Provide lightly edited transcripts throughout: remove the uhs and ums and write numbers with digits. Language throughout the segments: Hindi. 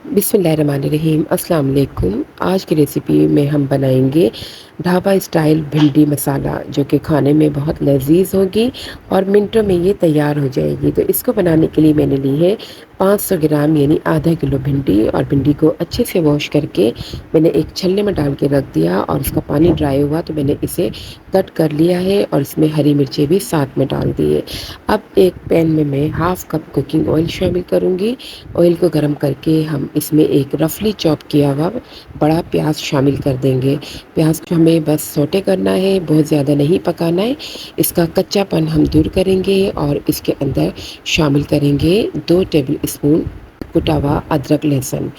बिस्मिल्लाहिर्रहमानिर्रहीम अस्सलाम वालेकुम। आज की रेसिपी में हम बनाएंगे ढाबा स्टाइल भिंडी मसाला, जो कि खाने में बहुत लजीज होगी और मिनटों में ये तैयार हो जाएगी। तो इसको बनाने के लिए मैंने ली है 500 ग्राम यानी आधा किलो भिंडी, और भिंडी को अच्छे से वॉश करके मैंने एक छलने में डाल के रख दिया और उसका पानी ड्राई हुआ तो मैंने इसे कट कर लिया है और इसमें हरी मिर्चें भी साथ में डाल दी है। अब एक पैन में मैं हाफ़ कप कुकिंग ऑयल शामिल करूँगी। ऑयल को गर्म करके हम इसमें एक रफली चॉप किया हुआ बड़ा प्याज शामिल कर देंगे। प्याज को हमें बस सौटे करना है, बहुत ज़्यादा नहीं पकाना है। इसका कच्चापन हम दूर करेंगे और इसके अंदर शामिल करेंगे 2 टेबल स्पून कुटा हुआ अदरक लहसुन।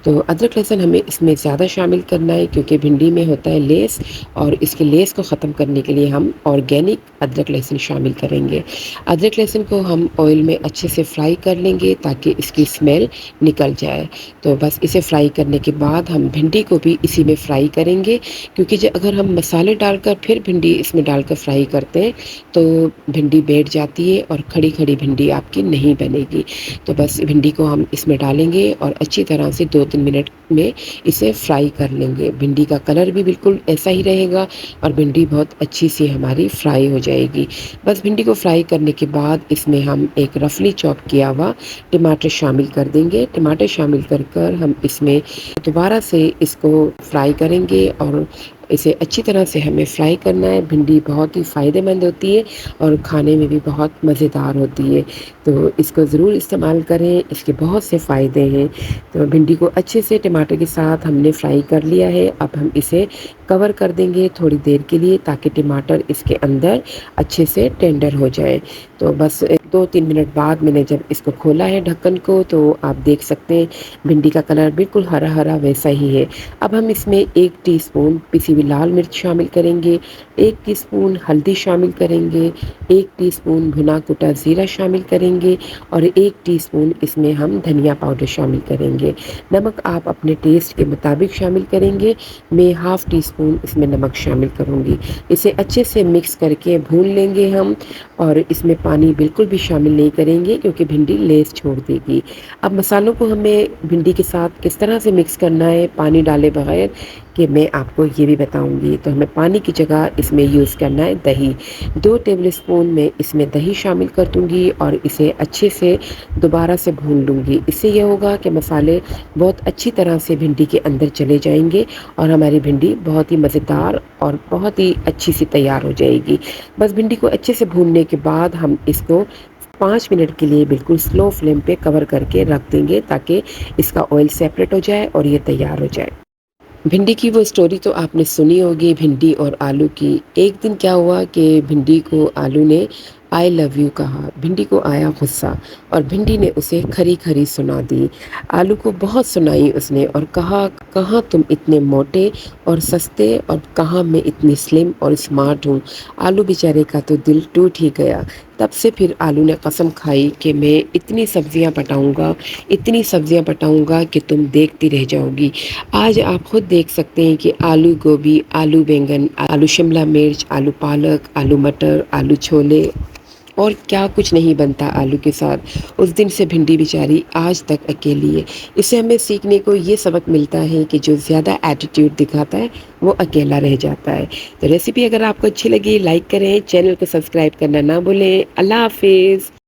तो अदरक लहसुन हमें इसमें ज़्यादा शामिल करना है क्योंकि भिंडी में होता है लेस, और इसके लेस को ख़त्म करने के लिए हम ऑर्गेनिक अदरक लहसुन शामिल करेंगे। अदरक लहसुन को हम ऑयल में अच्छे से फ्राई कर लेंगे ताकि इसकी स्मेल निकल जाए। तो बस इसे फ्राई करने के बाद हम भिंडी को भी इसी में फ्राई करेंगे, क्योंकि जो अगर हम मसाले डालकर फिर भिंडी इसमें डालकर फ्राई करते हैं तो भिंडी बैठ जाती है और खड़ी खड़ी भिंडी आपकी नहीं बनेगी। तो बस भिंडी को हम इसमें डालेंगे और अच्छी तरह से 2-3 मिनट में इसे फ्राई कर लेंगे। भिंडी का कलर भी बिल्कुल ऐसा ही रहेगा और भिंडी बहुत अच्छी सी हमारी फ्राई हो जाएगी। बस भिंडी को फ्राई करने के बाद इसमें हम एक रफली चॉप किया हुआ टमाटर शामिल कर देंगे। टमाटर शामिल कर कर हम इसमें दोबारा से इसको फ्राई करेंगे और इसे अच्छी तरह से हमें फ्राई करना है। भिंडी बहुत ही फ़ायदेमंद होती है और खाने में भी बहुत मज़ेदार होती है, तो इसको ज़रूर इस्तेमाल करें, इसके बहुत से फ़ायदे हैं। तो भिंडी को अच्छे से टमाटर के साथ हमने फ्राई कर लिया है। अब हम इसे कवर कर देंगे थोड़ी देर के लिए ताकि टमाटर इसके अंदर अच्छे से टेंडर हो जाए। तो बस 2-3 मिनट बाद मैंने जब इसको खोला है ढक्कन को, तो आप देख सकते हैं भिंडी का कलर बिल्कुल हरा हरा वैसा ही है। अब हम इसमें 1 टीस्पून पिसी हुई लाल मिर्च शामिल करेंगे, 1 टीस्पून हल्दी शामिल करेंगे, 1 टीस्पून भुना कुटा ज़ीरा शामिल करेंगे और 1 टीस्पून इसमें हम धनिया पाउडर शामिल करेंगे। नमक आप अपने टेस्ट के मुताबिक शामिल करेंगे। मैं हाफ़ टीस्पून इसमें नमक शामिल करूँगी। इसे अच्छे से मिक्स करके भून लेंगे हम, और इसमें पानी बिल्कुल भी शामिल नहीं करेंगे क्योंकि भिंडी लेस छोड़ देगी। अब मसालों को हमें भिंडी के साथ किस तरह से मिक्स करना है पानी डाले बगैर, कि मैं आपको ये भी बताऊंगी। तो हमें पानी की जगह इसमें यूज़ करना है दही। 2 टेबलस्पून में इसमें दही शामिल कर दूंगी और इसे अच्छे से दोबारा से भून लूँगी। इससे यह होगा कि मसाले बहुत अच्छी तरह से भिंडी के अंदर चले जाएंगे और हमारी भिंडी बहुत ही मज़ेदार और बहुत ही अच्छी सी तैयार हो जाएगी। बस भिंडी को अच्छे से भूनने के बाद हम इसको 5 मिनट के लिए बिल्कुल स्लो फ्लेम पे कवर करके रख देंगे ताकि इसका ऑयल सेपरेट हो जाए और ये तैयार हो जाए। भिंडी की वो स्टोरी तो आपने सुनी होगी, भिंडी और आलू की। एक दिन क्या हुआ कि भिंडी को आलू ने आई लव यू कहा। भिंडी को आया गुस्सा और भिंडी ने उसे खरी खरी सुना दी। आलू को बहुत सुनाई उसने और कहा, कहाँ तुम इतने मोटे और सस्ते और कहाँ मैं इतनी स्लिम और स्मार्ट हूँ। आलू बेचारे का तो दिल टूट ही गया। तब से फिर आलू ने कसम खाई कि मैं इतनी सब्जियां पटाऊंगा, इतनी सब्जियां पटाऊंगा कि तुम देखती रह जाओगी। आज आप खुद देख सकते हैं कि आलू गोभी, आलू बैंगन, आलू शिमला मिर्च, आलू पालक, आलू मटर, आलू छोले और क्या कुछ नहीं बनता आलू के साथ। उस दिन से भिंडी बेचारी आज तक अकेली है। इससे हमें सीखने को ये सबक मिलता है कि जो ज़्यादा एटीट्यूड दिखाता है वो अकेला रह जाता है। तो रेसिपी अगर आपको अच्छी लगी लाइक करें, चैनल को सब्सक्राइब करना ना भूलें। अल्लाह हाफिज़।